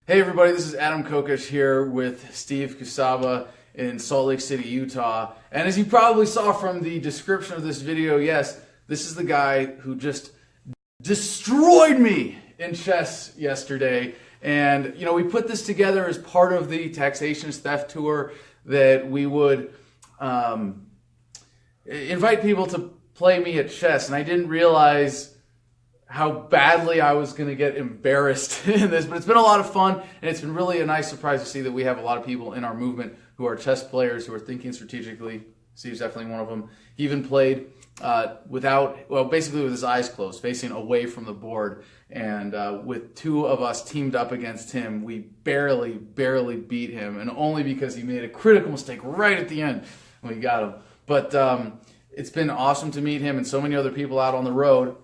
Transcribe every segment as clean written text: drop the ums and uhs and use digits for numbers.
Hey everybody, this is Adam Kokesh here with Steve Kusaba in Salt Lake City, Utah. And as you probably saw from the description of this video, yes, this is the guy who just destroyed me in chess yesterday. And, you know, we put this together as part of the Taxations Theft Tour that we would invite people to play me at chess. And I didn't realize how badly I was going to get embarrassed in this, but it's been a lot of fun, and it's been really a nice surprise to see that we have a lot of people in our movement who are chess players, who are thinking strategically. Steve's definitely one of them. He even played basically with his eyes closed, facing away from the board, and with two of us teamed up against him, we barely beat him, and only because he made a critical mistake right at the end when we got him. But it's been awesome to meet him and so many other people out on the road.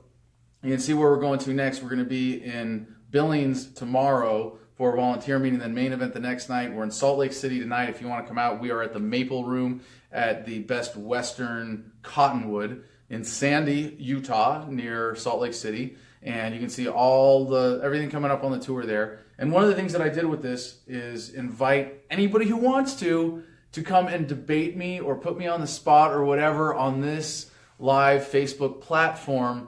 You can see where we're going to next. We're going to be in Billings tomorrow for a volunteer meeting, then main event the next night. We're in Salt Lake City tonight. If you want to come out, we are at the Maple Room at the Best Western Cottonwood in Sandy, Utah, near Salt Lake City. And you can see everything coming up on the tour there. And one of the things that I did with this is invite anybody who wants to come and debate me or put me on the spot or whatever on this live Facebook platform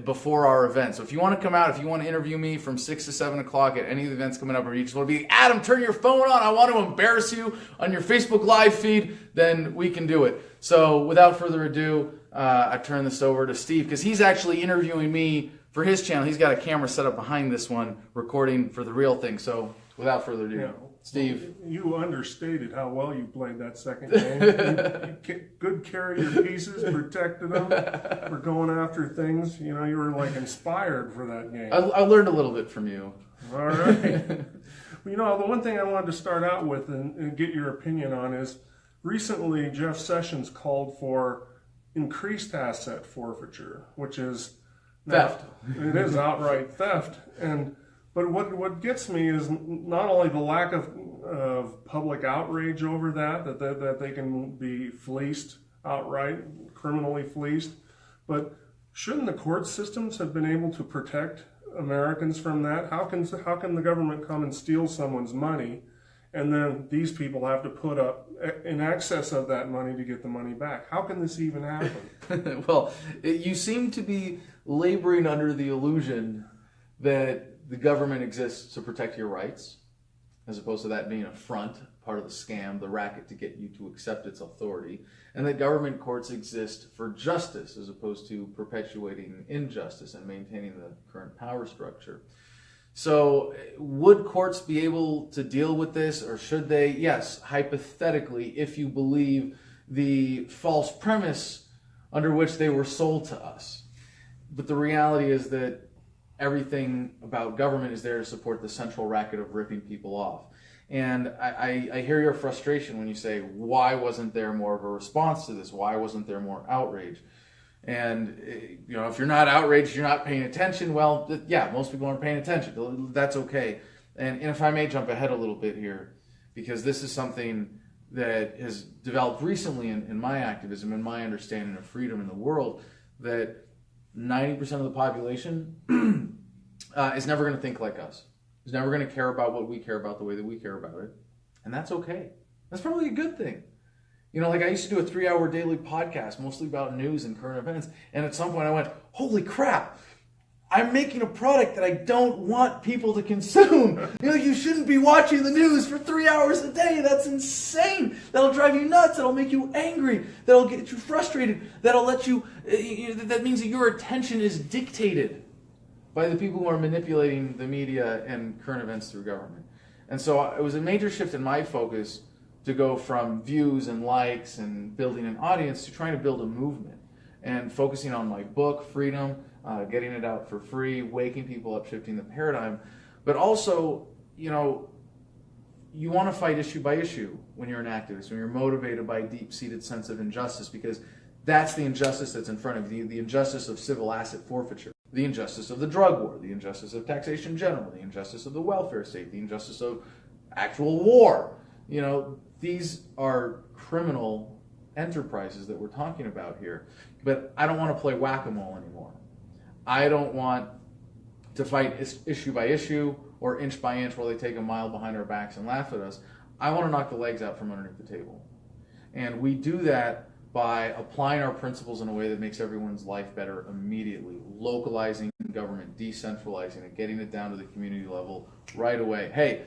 before our event. So if you want to come out, if you want to interview me from 6 to 7 o'clock at any of the events coming up, or you just want to be, Adam, turn your phone on, I want to embarrass you on your Facebook live feed, then we can do it. So without further ado, I turn this over to Steve, because he's actually interviewing me for his channel. He's got a camera set up behind this one, recording for the real thing. So without further ado, yeah. Steve. You understated how well you played that second game. you good carry your pieces, protected them, were going after things. You know, you were like inspired for that game. I learned a little bit from you. All right. Well, you know, the one thing I wanted to start out with and get your opinion on is recently Jeff Sessions called for increased asset forfeiture, which is theft. It is outright theft. But what gets me is not only the lack of public outrage over that they can be fleeced outright, criminally fleeced, but shouldn't the court systems have been able to protect Americans from that? How can the government come and steal someone's money, and then these people have to put up in excess of that money to get the money back? How can this even happen? Well, you seem to be laboring under the illusion that the government exists to protect your rights, as opposed to that being a front, part of the scam, the racket to get you to accept its authority, and that government courts exist for justice, as opposed to perpetuating injustice and maintaining the current power structure. So would courts be able to deal with this, or should they? Yes, hypothetically, if you believe the false premise under which they were sold to us. But the reality is that everything about government is there to support the central racket of ripping people off. And I hear your frustration when you say, why wasn't there more of a response to this? Why wasn't there more outrage? And, you know, if you're not outraged, you're not paying attention. Well, yeah, most people aren't paying attention. That's okay. And if I may jump ahead a little bit here, because this is something that has developed recently in my activism and my understanding of freedom in the world, that 90% of the population is never going to think like us. Is never going to care about what we care about the way that we care about it. And that's okay. That's probably a good thing. You know, like I used to do a 3-hour daily podcast, mostly about news and current events. And at some point I went, holy crap, I'm making a product that I don't want people to consume. You know, you shouldn't be watching the news for 3 hours a day. That's insane. That'll drive you nuts. That'll make you angry. That'll get you frustrated. That'll let you, that means that your attention is dictated by the people who are manipulating the media and current events through government. And so it was a major shift in my focus to go from views and likes and building an audience to trying to build a movement and focusing on my book, Freedom, getting it out for free, waking people up, shifting the paradigm. But also, you know, you want to fight issue by issue when you're an activist, when you're motivated by a deep-seated sense of injustice, because that's the injustice that's in front of you, the injustice of civil asset forfeiture, the injustice of the drug war, the injustice of taxation general, the injustice of the welfare state, the injustice of actual war. You know, these are criminal enterprises that we're talking about here. But I don't want to play whack-a-mole anymore. I don't want to fight issue by issue or inch by inch while they take a mile behind our backs and laugh at us. I want to knock the legs out from underneath the table. And we do that by applying our principles in a way that makes everyone's life better immediately, localizing government, decentralizing it, getting it down to the community level right away. Hey,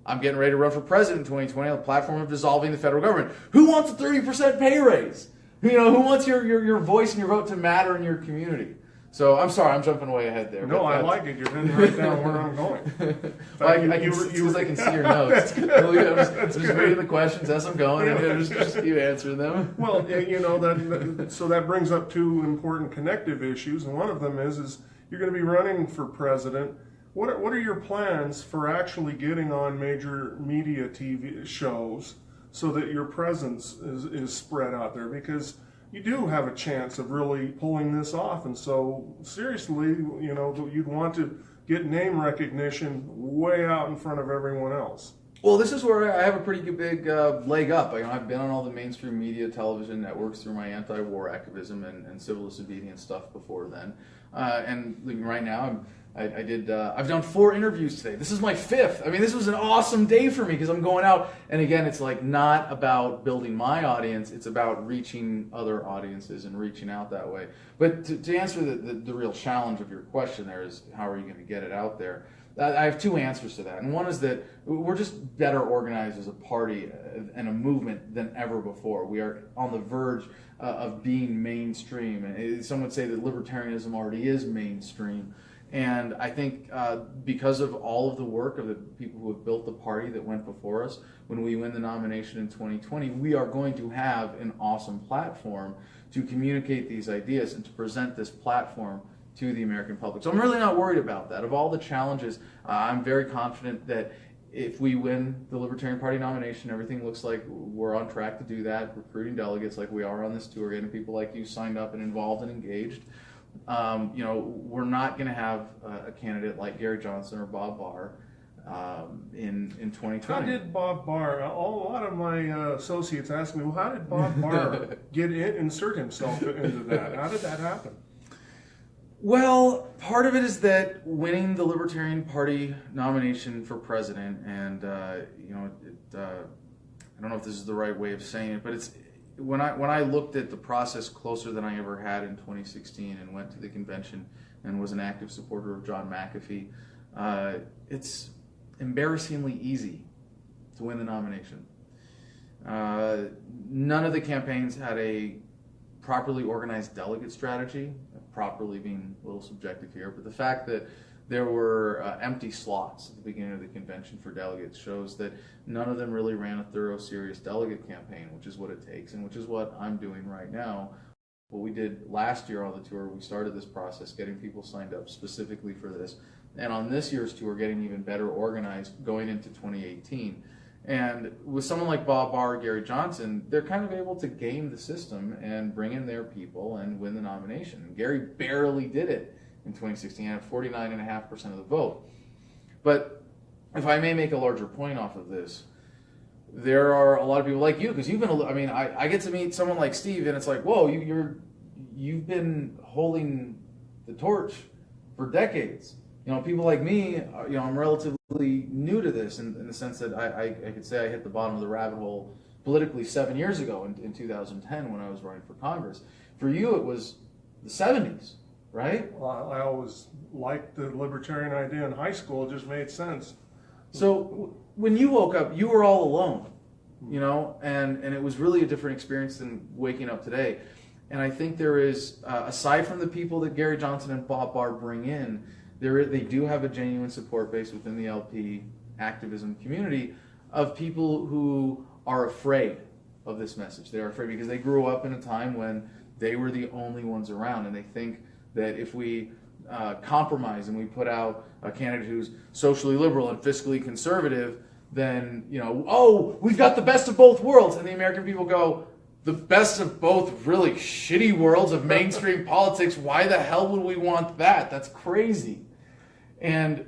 I'm getting ready to run for president in 2020 on the platform of dissolving the federal government. Who wants a 30% pay raise? Who wants your voice and your vote to matter in your community? So I'm sorry, I'm jumping way ahead there. No, I like it. You're heading right down where I'm going. I can see your notes. I'm just reading the questions as I'm going, and just you answering them. Well, that brings up two important connective issues, and one of them is you're going to be running for president. What are your plans for actually getting on major media TV shows so that your presence is spread out there? Because you do have a chance of really pulling this off, and so seriously, you'd want to get name recognition way out in front of everyone else. Well, this is where I have a pretty big leg up. I've been on all the mainstream media television networks through my anti-war activism and civil disobedience stuff before then, and right now I've done 4 interviews today. This is my 5th. I mean, this was an awesome day for me because I'm going out. And again, it's like not about building my audience. It's about reaching other audiences and reaching out that way. But to answer the real challenge of your question there is, how are you going to get it out there? I have 2 answers to that. And one is that we're just better organized as a party and a movement than ever before. We are on the verge of being mainstream. And some would say that libertarianism already is mainstream. And I think because of all of the work of the people who have built the party that went before us, when we win the nomination in 2020, we are going to have an awesome platform to communicate these ideas and to present this platform to the American public. So I'm really not worried about that. Of all the challenges, I'm very confident that if we win the Libertarian Party nomination, everything looks like we're on track to do that, recruiting delegates like we are on this tour, getting people like you signed up and involved and engaged. We're not going to have a candidate like Gary Johnson or Bob Barr in 2020. How did Bob Barr? A lot of my associates ask me, well, how did Bob Barr insert himself into that? How did that happen? Well, part of it is that winning the Libertarian Party nomination for president, and I don't know if this is the right way of saying it, but it's when I looked at the process closer than I ever had in 2016 and went to the convention and was an active supporter of John McAfee, it's embarrassingly easy to win the nomination. None of the campaigns had a properly organized delegate strategy, properly being a little subjective here, but the fact that there were empty slots at the beginning of the convention for delegates shows that none of them really ran a thorough, serious delegate campaign, which is what it takes and which is what I'm doing right now. What we did last year on the tour, we started this process getting people signed up specifically for this. And on this year's tour, getting even better organized going into 2018. And with someone like Bob Barr or Gary Johnson, they're kind of able to game the system and bring in their people and win the nomination. And Gary barely did it in 2016, had 49.5% of the vote. But if I may make a larger point off of this, there are a lot of people like you, because you've been, I get to meet someone like Steve, and it's like, whoa, you've been holding the torch for decades. People like me, I'm relatively new to this in the sense that I could say I hit the bottom of the rabbit hole politically 7 years ago in 2010 when I was running for Congress. For you, it was the 70s, right? Well, I always liked the libertarian idea in high school. It just made sense. So when you woke up, you were all alone, and it was really a different experience than waking up today. And I think there is, aside from the people that Gary Johnson and Bob Barr bring in, they do have a genuine support base within the LP activism community of people who are afraid of this message. They are afraid because they grew up in a time when they were the only ones around, and they think that if we compromise and we put out a candidate who's socially liberal and fiscally conservative, then, we've got the best of both worlds. And the American people go, the best of both really shitty worlds of mainstream politics, why the hell would we want that? That's crazy. And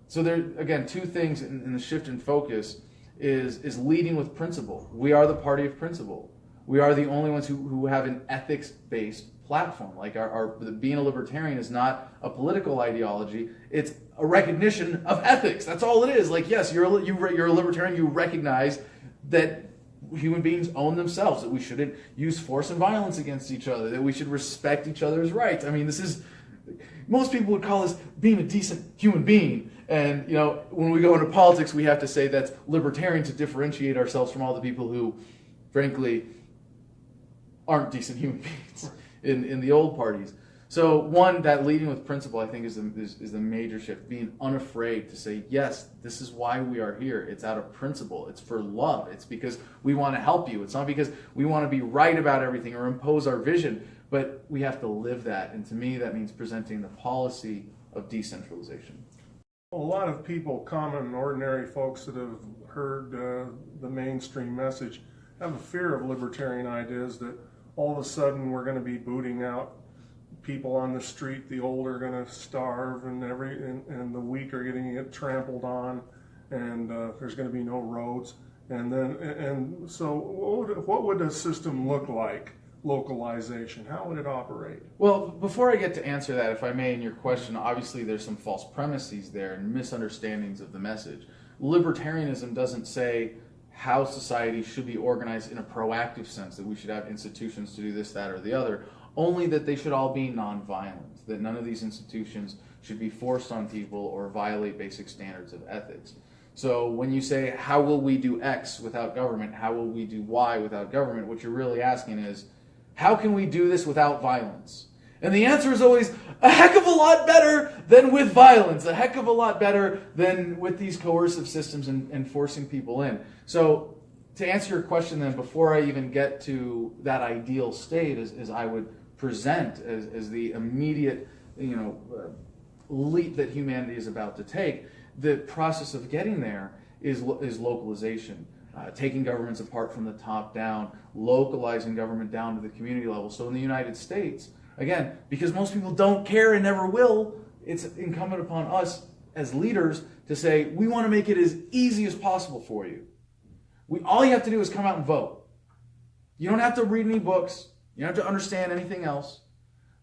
so there, again, two things in the shift in focus is leading with principle. We are the party of principle. We are the only ones who have an ethics-based platform. Like being a libertarian is not a political ideology. It's a recognition of ethics. That's all it is. Like, yes, you're a libertarian. You recognize that human beings own themselves, that we shouldn't use force and violence against each other, that we should respect each other's rights. I mean, most people would call this being a decent human being. And, when we go into politics, we have to say that's libertarian to differentiate ourselves from all the people who, frankly, aren't decent human beings in the old parties. So one, that leading with principle, I think, is the major shift. Being unafraid to say, yes, this is why we are here. It's out of principle. It's for love. It's because we want to help you. It's not because we want to be right about everything or impose our vision, but we have to live that. And to me, that means presenting the policy of decentralization. Well, a lot of people, common, ordinary folks that have heard the mainstream message, have a fear of libertarian ideas that all of a sudden we're going to be booting out people on the street, the old are going to starve, and the weak are getting trampled on, and there's going to be no roads. So what would a system look like? Localization, how would it operate? Well, before I get to answer that, if I may, in your question, obviously there's some false premises there and misunderstandings of the message. Libertarianism doesn't say how society should be organized in a proactive sense, that we should have institutions to do this, that, or the other, only that they should all be nonviolent, that none of these institutions should be forced on people or violate basic standards of ethics. So when you say, how will we do X without government, how will we do Y without government, what you're really asking is, how can we do this without violence? And the answer is always a heck of a lot better than with violence, a heck of a lot better than with these coercive systems and forcing people in. So to answer your question then, before I even get to that ideal state as I would present as the immediate leap that humanity is about to take, the process of getting there is localization. Taking governments apart from the top down, localizing government down to the community level. So in the United States, again, because most people don't care and never will, it's incumbent upon us as leaders to say, we want to make it as easy as possible for you. All you have to do is come out and vote. You don't have to read any books. You don't have to understand anything else.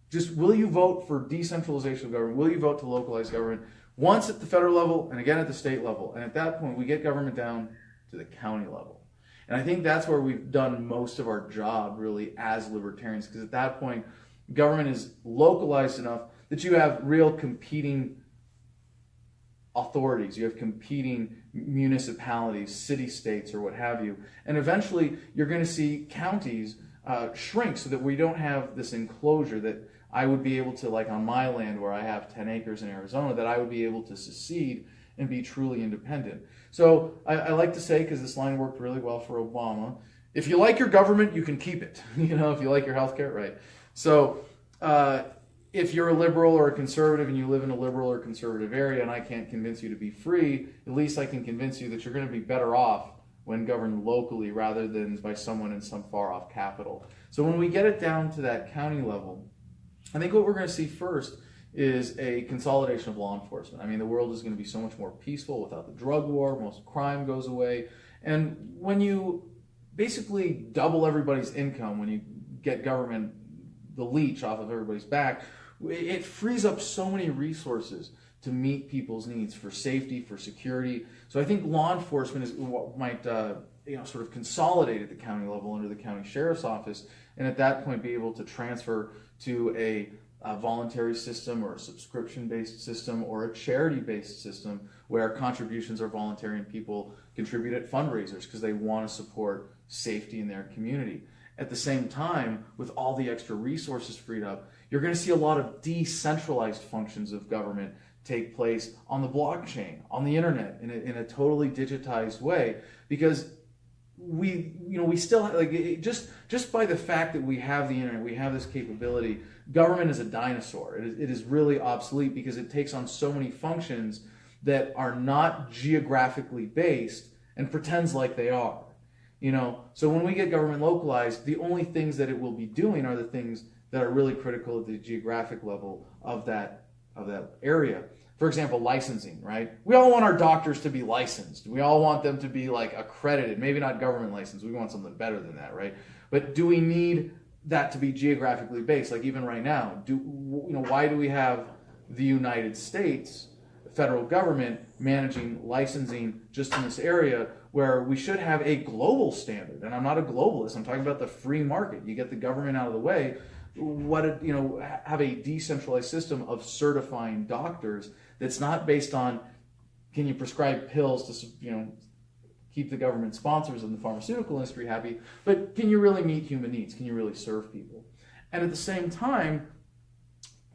Just, will you vote for decentralization of government? Will you vote to localize government? Once at the federal level and again at the state level. And at that point, we get government down to the county level. And I think that's where we've done most of our job really as libertarians, because at that point, government is localized enough that you have real competing authorities, you have competing municipalities, city-states, or what have you. And eventually, you're going to see counties shrink so that we don't have this enclosure that I would be able to, like on my land where I have 10 acres in Arizona, that I would be able to secede and be truly independent. So I like to say, because this line worked really well for Obama, if you like your government, you can keep it. If you like your healthcare, right? So if you're a liberal or a conservative and you live in a liberal or conservative area and I can't convince you to be free, at least I can convince you that you're going to be better off when governed locally rather than by someone in some far off capital. So when we get it down to that county level, I think what we're going to see first is a consolidation of law enforcement. I mean, the world is going to be so much more peaceful without the drug war. Most crime goes away. And when you basically double everybody's income, when you get government, the leech off of everybody's back, it frees up so many resources to meet people's needs for safety, for security. So I think law enforcement is what might sort of consolidate at the county level under the county sheriff's office, and at that point be able to transfer to a voluntary system or a subscription-based system or a charity-based system where contributions are voluntary and people contribute at fundraisers because they want to support safety in their community. At the same time, with all the extra resources freed up, you're going to see a lot of decentralized functions of government take place on the blockchain, on the internet, in a totally digitized way, because we still just by the fact that we have the internet, we have this capability. Government is a dinosaur. It is really obsolete because it takes on so many functions that are not geographically based and pretends like they are. So when we get government localized, the only things that it will be doing are the things that are really critical at the geographic level of that area. For example, licensing, right? We all want our doctors to be licensed. We all want them to be like accredited, maybe not government licensed. We want something better than that, right? But do we need that to be geographically based. Like even right now, why do we have the United States federal government managing licensing just in this area where we should have a global standard? And I'm not a globalist. I'm talking about the free market. You get the government out of the way. Have a decentralized system of certifying doctors that's not based on, can you prescribe pills to keep the government sponsors and the pharmaceutical industry happy, but can you really meet human needs? Can you really serve people? And at the same time,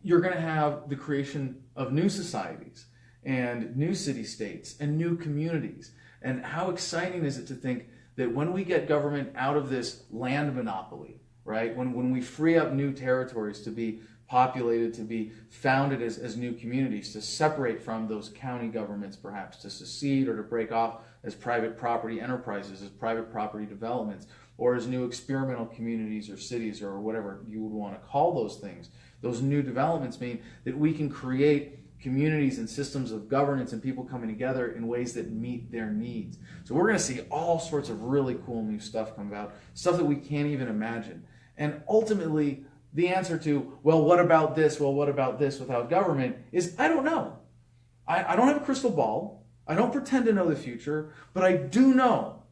you're going to have the creation of new societies and new city-states and new communities. And how exciting is it to think that when we get government out of this land monopoly, right? When we free up new territories to be populated, to be founded as new communities, to separate from those county governments perhaps, to secede or to break off as private property enterprises, as private property developments, or as new experimental communities or cities or whatever you would want to call those things. Those new developments mean that we can create communities and systems of governance and people coming together in ways that meet their needs. So we're going to see all sorts of really cool new stuff come about, stuff that we can't even imagine. And ultimately, the answer to, well, what about this? Well, what about this without government is, I don't know. I don't have a crystal ball. I don't pretend to know the future, but I do know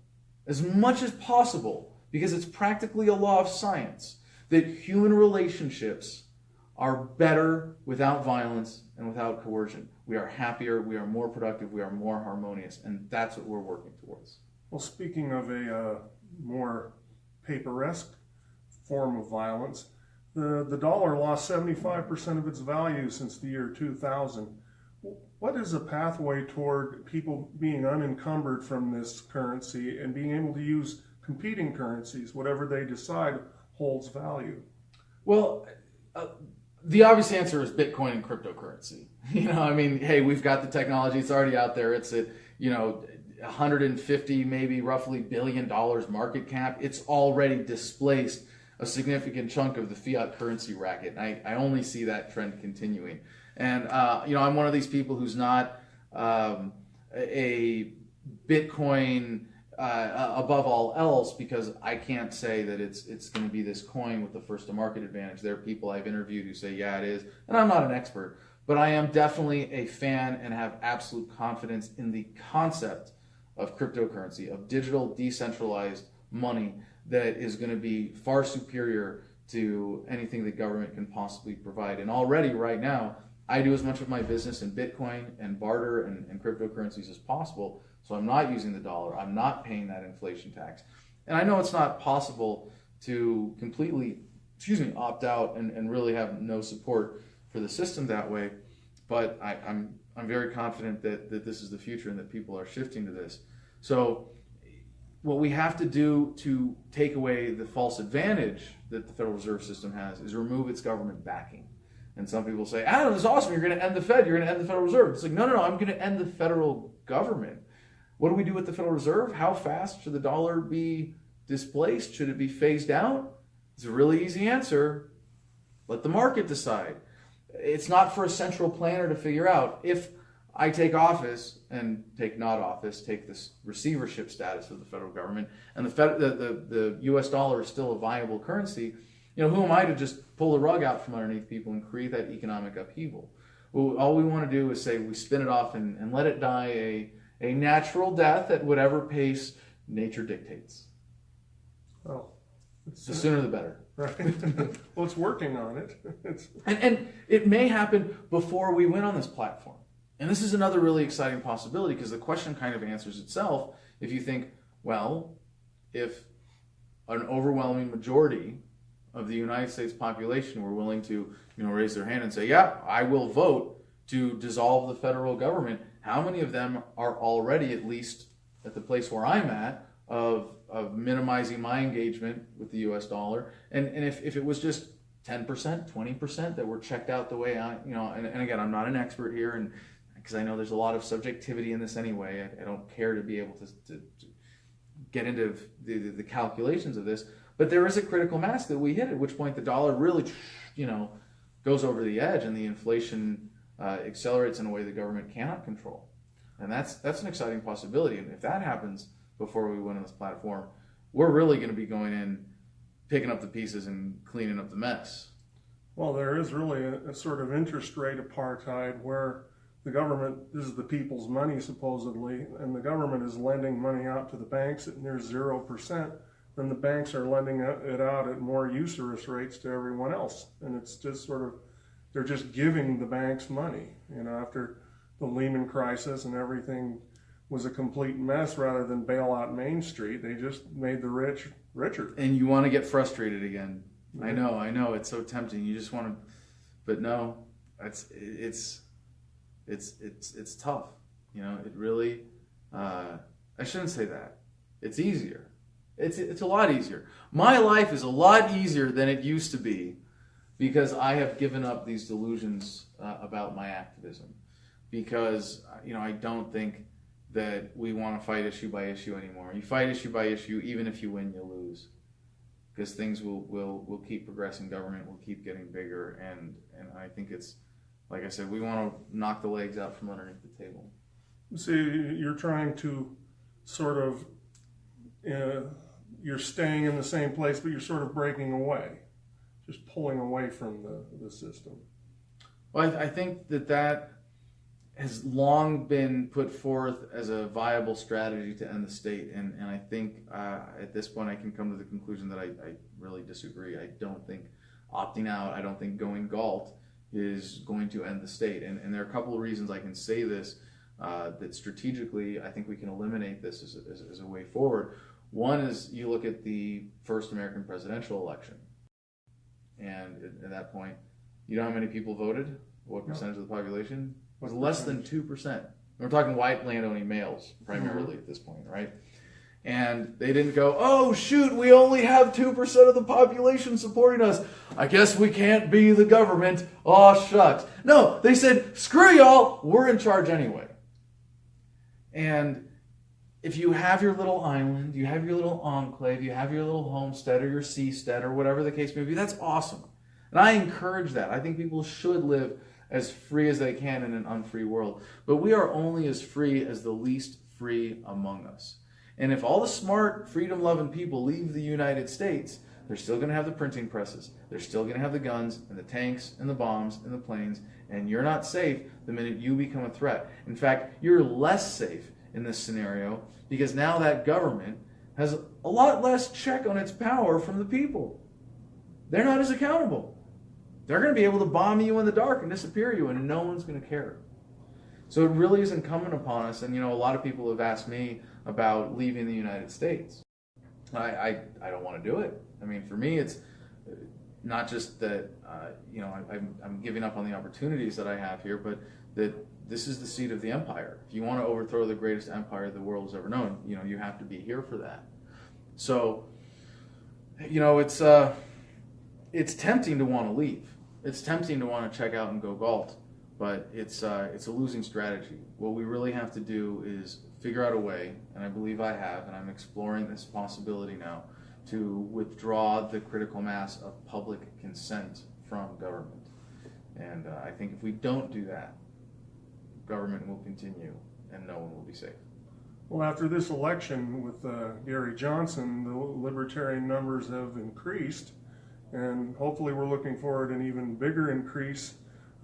as much as possible, because it's practically a law of science, that human relationships are better without violence and without coercion. We are happier, we are more productive, we are more harmonious, and that's what we're working towards. Well, speaking of a more paperesque form of violence, the dollar lost 75% of its value since the year 2000. What is a pathway toward people being unencumbered from this currency and being able to use competing currencies, whatever they decide holds value? Well, the obvious answer is Bitcoin and cryptocurrency. Hey, we've got the technology, it's already out there. It's at, 150 maybe roughly $1 billion market cap. It's already displaced a significant chunk of the fiat currency racket. I only see that trend continuing. And, I'm one of these people who's not a Bitcoin above all else, because I can't say that it's going to be this coin with the first to market advantage. There are people I've interviewed who say, yeah, it is. And I'm not an expert, but I am definitely a fan and have absolute confidence in the concept of cryptocurrency, of digital decentralized money that is going to be far superior to anything the government can possibly provide. And already right now, I do as much of my business in Bitcoin and barter and cryptocurrencies as possible. So I'm not using the dollar. I'm not paying that inflation tax. And I know it's not possible to completely, opt out and really have no support for the system that way. But I'm very confident that this is the future and that people are shifting to this. So what we have to do to take away the false advantage that the Federal Reserve System has is remove its government backing. And some people say, Adam, this is awesome. You're going to end the Fed. You're going to end the Federal Reserve. It's like, no. I'm going to end the federal government. What do we do with the Federal Reserve? How fast should the dollar be displaced? Should it be phased out? It's a really easy answer. Let the market decide. It's not for a central planner to figure out. If I take office and take not office, take this receivership status of the federal government, and the U.S. dollar is still a viable currency, who am I to just pull the rug out from underneath people and create that economic upheaval? Well, all we want to do is say we spin it off and let it die a natural death at whatever pace nature dictates. Well, the sooner the better. Right. Well, it's working on it. And it may happen before we win on this platform. And this is another really exciting possibility, because the question kind of answers itself if you think, well, if an overwhelming majority of the United States population were willing to, raise their hand and say, yeah, I will vote to dissolve the federal government, how many of them are already, at least at the place where I'm at, of minimizing my engagement with the U.S. dollar? And if it was just 10%, 20% that were checked out the way I, and again, I'm not an expert here, and because I know there's a lot of subjectivity in this anyway. I don't care to be able to get into the calculations of this, but there is a critical mass that we hit, at which point the dollar really, goes over the edge and the inflation accelerates in a way the government cannot control. And that's an exciting possibility. And if that happens before we win on this platform, we're really going to be going in picking up the pieces and cleaning up the mess. Well, there is really a sort of interest rate apartheid where the government, this is the people's money supposedly, and the government is lending money out to the banks at near 0%, then the banks are lending it out at more usurious rates to everyone else. And it's just sort of, they're just giving the banks money. You know, after the Lehman crisis and everything was a complete mess, rather than bail out Main Street, they just made the rich richer. And you want to get frustrated again. I know, it's so tempting. You just want to, but no, it's tough. You know, it really, I shouldn't say that. It's easier. It's a lot easier. My life is a lot easier than it used to be because I have given up these delusions about my activism. Because, you know, I don't think that we want to fight issue by issue anymore. You fight issue by issue, even if you win, you lose. Because things will keep progressing, government will keep getting bigger, and I think it's, like I said, we want to knock the legs out from underneath the table. See, you're trying to sort of, you're staying in the same place, but you're sort of breaking away, just pulling away from the system. Well, I think that has long been put forth as a viable strategy to end the state, and I think at this point I can come to the conclusion that I really disagree. I don't think opting out, I don't think going Galt is going to end the state, and there are a couple of reasons I can say this, that strategically I think we can eliminate this as a way forward. One is you look at the first American presidential election, and at that point, you know how many people voted? What percentage of the population? It was less than 2%. We're talking white landowning males primarily at this point, right? And they didn't go, oh shoot, we only have 2% of the population supporting us. I guess we can't be the government. Oh shucks. No, they said, screw y'all, we're in charge anyway. And if you have your little island, you have your little enclave, you have your little homestead or your seastead or whatever the case may be, that's awesome. And I encourage that. I think people should live as free as they can in an unfree world. But we are only as free as the least free among us. And if all the smart, freedom-loving people leave the United States, they're still going to have the printing presses. They're still going to have the guns and the tanks and the bombs and the planes. And you're not safe the minute you become a threat. In fact, you're less safe in this scenario because now that government has a lot less check on its power from the people. They're not as accountable. They're going to be able to bomb you in the dark and disappear you, and no one's going to care. So it really is incumbent upon us, and you know, a lot of people have asked me about leaving the United States. I don't want to do it. I mean, for me, it's not just that you know, I'm giving up on the opportunities that I have here, but that this is the seat of the empire. If you want to overthrow the greatest empire the world has ever known, you know, you have to be here for that. So, you know, it's tempting to want to leave. It's tempting to want to check out and go Galt, but it's a losing strategy. What we really have to do is figure out a way, and I believe I have, and I'm exploring this possibility now, to withdraw the critical mass of public consent from government. And I think if we don't do that, government will continue and no one will be safe. Well, after this election with Gary Johnson, the Libertarian numbers have increased. And hopefully we're looking forward to an even bigger increase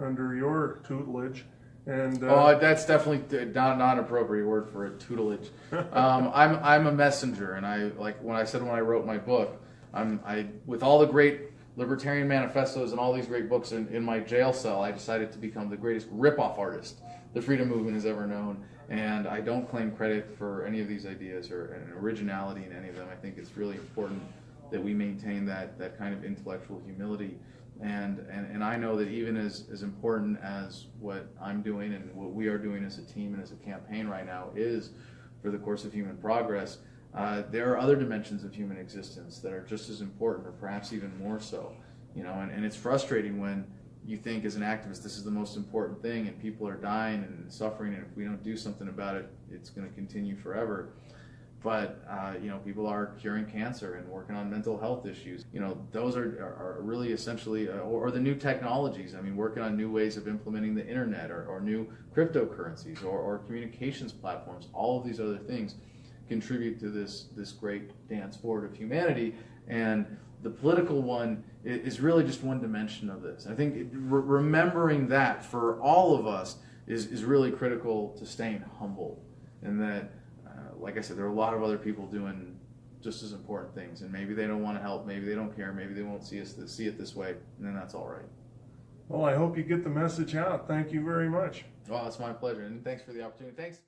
under your tutelage. And that's definitely not an appropriate word for a tutelage. I'm a messenger, and I when I wrote my book, I with all the great libertarian manifestos and all these great books in my jail cell, I decided to become the greatest rip-off artist the freedom movement has ever known. And I don't claim credit for any of these ideas or an originality in any of them. I think it's really important that we maintain that kind of intellectual humility. And I know that even as important as what I'm doing and what we are doing as a team and as a campaign right now is for the course of human progress, there are other dimensions of human existence that are just as important or perhaps even more so. You know, and it's frustrating when you think as an activist this is the most important thing and people are dying and suffering, and if we don't do something about it, it's going to continue forever. But, you know, people are curing cancer and working on mental health issues. You know, those are really essentially, or the new technologies. I mean, working on new ways of implementing the internet or new cryptocurrencies or communications platforms. All of these other things contribute to this great dance forward of humanity. And the political one is really just one dimension of this. I think remembering that for all of us is really critical to staying humble, and that, like I said, there are a lot of other people doing just as important things, and maybe they don't want to help, maybe they don't care, maybe they won't see it this way, and then that's all right. Well, I hope you get the message out. Thank you very much. Well, it's my pleasure, and thanks for the opportunity. Thanks.